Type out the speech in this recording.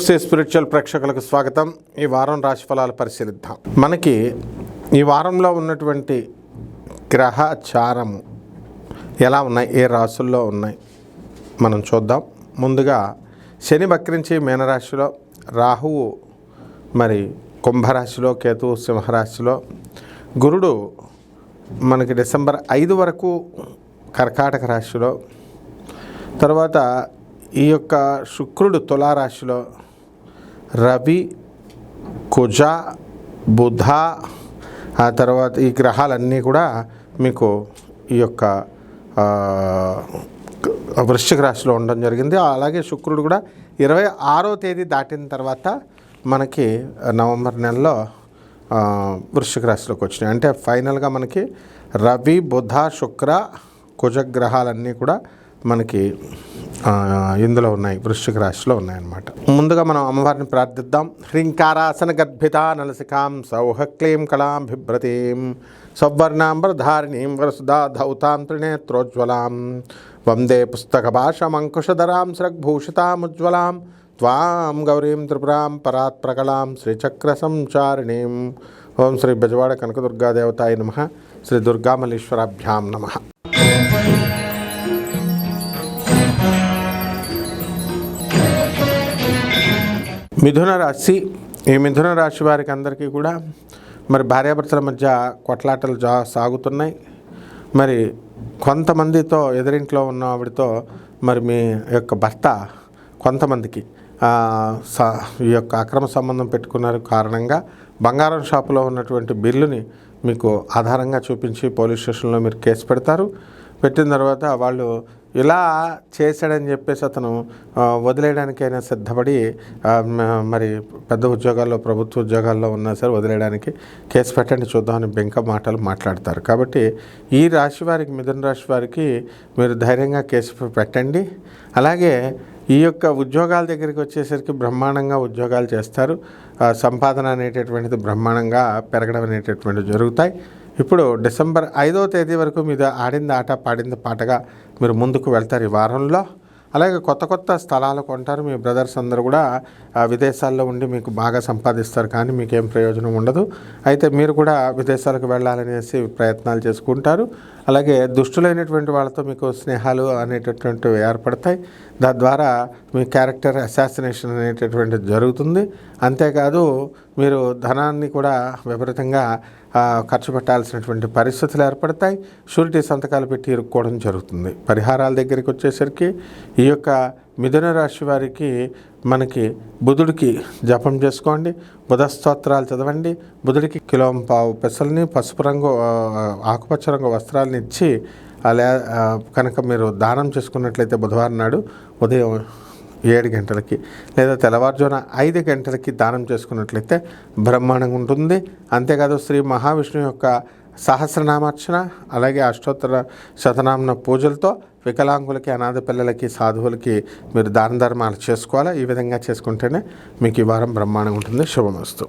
FC spiritual ప్రేక్షకులకు స్వాగతం. ఈ వారం రాశి ఫలాలు పరిశీలిద్దాం. మనకి ఈ వారంలో ఉన్నటువంటి గ్రహచారము ఎలా ఉన్నాయి, ఏ రాశుల్లో ఉన్నాయి మనం చూద్దాం. ముందుగా శని వక్రించి మీనరాశిలో, రాహువు మరి కుంభరాశిలో, కేతువు సింహరాశిలో, గురుడు మనకి డిసెంబర్ 5 వరకు కర్కాటక రాశిలో, తర్వాత ఈ యొక్క శుక్రుడు తులారాశిలో, రవి, కుజ, బుధ, ఆ తర్వాత ఈ గ్రహాలన్నీ కూడా మీకు ఈ యొక్క వృశ్చిక రాశిలో ఉండడం జరిగింది. అలాగే శుక్రుడు కూడా 26వ తేదీ దాటిన తర్వాత మనకి నవంబర్ నెలలో వృశ్చిక రాశిలోకి వచ్చినాయి. అంటే ఫైనల్గా మనకి రవి, బుధ, శుక్ర, కుజ గ్రహాలన్నీ కూడా మనకి ఇందులో ఉన్నాయి, వృశ్చిక రాశిలో ఉన్నాయన్నమాట. ముందుగా మనం అమ్మవారిని ప్రార్థిద్దాం. హ్రీంకారాసన గర్భిత నలసికాం సౌహక్లీం కళాం బిభ్రతీం సౌవర్ణాంబరధారిణీం వరసుదా ధౌతాం త్రినేత్రోజ్వలాం వందే పుస్తక భాషమంకుశధరాం స్రగ్భూషితాముజ్వలాం త్వాం గౌరీం త్రిపురాం పరాత్ ప్రకళాం శ్రీచక్ర సంచారిణీం. ఓం శ్రీ బెజవాడ కనకదుర్గాదేవతాయ నమః. శ్రీ దుర్గామల్లీశ్వరాభ్యాం నమః. మిథున రాశి. ఈ మిథున రాశి వారికి అందరికీ కూడా మరి భార్యాభర్తల మధ్య కొట్లాటలు సాగుతున్నాయి. మరి కొంతమందితో, ఎదురింట్లో ఉన్న ఆవిడతో మరి మీ యొక్క భర్త కొంతమందికి ఈ యొక్క అక్రమ సంబంధం పెట్టుకున్నారు కారణంగా బంగారం షాపులో ఉన్నటువంటి బిల్లుని మీకు ఆధారంగా చూపించి పోలీస్ స్టేషన్లో మీరు కేసు పెడతారు. పెట్టిన తర్వాత వాళ్ళు ఇలా చేశాడని చెప్పేసి అతను వదిలేయడానికైనా సిద్ధపడి మరి పెద్ద ఉద్యోగాల్లో, ప్రభుత్వ ఉద్యోగాల్లో ఉన్నా సరే వదిలేయడానికి కేసు పెట్టండి చూద్దామని బెంక మాటలు మాట్లాడతారు. కాబట్టి ఈ రాశి వారికి, మిథున రాశి వారికి మీరు ధైర్యంగా కేసు పెట్టండి. అలాగే ఈ యొక్క ఉద్యోగాల దగ్గరికి వచ్చేసరికి బ్రహ్మాండంగా ఉద్యోగాలు చేస్తారు. సంపాదన అనేటటువంటిది బ్రహ్మాండంగా పెరగడం అనేటటువంటిది జరుగుతాయి. ఇప్పుడు డిసెంబర్ 5వ తేదీ వరకు మీద ఆడింది ఆట, పాడింది పాటగా మీరు ముందుకు వెళ్తారు ఈ వారంలో. అలాగే కొత్త కొత్త స్థలాలు కొంటారు. మీ బ్రదర్స్ అందరూ కూడా విదేశాల్లో ఉండి మీకు బాగా సంపాదిస్తారు, కానీ మీకేం ప్రయోజనం ఉండదు. అయితే మీరు కూడా విదేశాలకు వెళ్ళాలనేసి ప్రయత్నాలు చేసుకుంటారు. అలాగే దుష్టులైనటువంటి వాళ్ళతో మీకు స్నేహాలు అనేటటువంటివి ఏర్పడతాయి. తద్వారా మీ క్యారెక్టర్ అసాసినేషన్ అనేటటువంటిది జరుగుతుంది. అంతేకాదు మీరు ధనాన్ని కూడా విపరీతంగా ఖర్చు పెట్టాల్సినటువంటి పరిస్థితులు ఏర్పడతాయి. షూరిటీ సంతకాలు పెట్టి ఇరుక్కోవడం జరుగుతుంది. పరిహారాల దగ్గరికి వచ్చేసరికి ఈ యొక్క మిథున రాశి వారికి మనకి బుధుడికి జపం చేసుకోండి, బుధ స్తోత్రాలు చదవండి. బుధుడికి కిలోంపావు పెసల్ని, పసుపు రంగు, ఆకుపచ్చ రంగు వస్త్రాలను ఇచ్చి అలా కనుక మీరు దానం చేసుకున్నట్లయితే బుధవారం నాడు ఉదయం 7 గంటలకి లేదా తెల్లవారుజామున 5 గంటలకి దానం చేసుకున్నట్లయితే బ్రహ్మాండంగా ఉంటుంది. అంతేకాదు శ్రీ మహావిష్ణువు యొక్క సహస్రనామార్చన, అలాగే అష్టోత్తర శతనామన పూజలతో వికలాంగులకి, అనాథ పిల్లలకి, సాధువులకి మీరు దాన ధర్మాలు చేసుకోవాలి. ఈ విధంగా చేసుకుంటేనే మీకు ఈ వారం బ్రహ్మాండంగా ఉంటుంది. శుభమస్తు.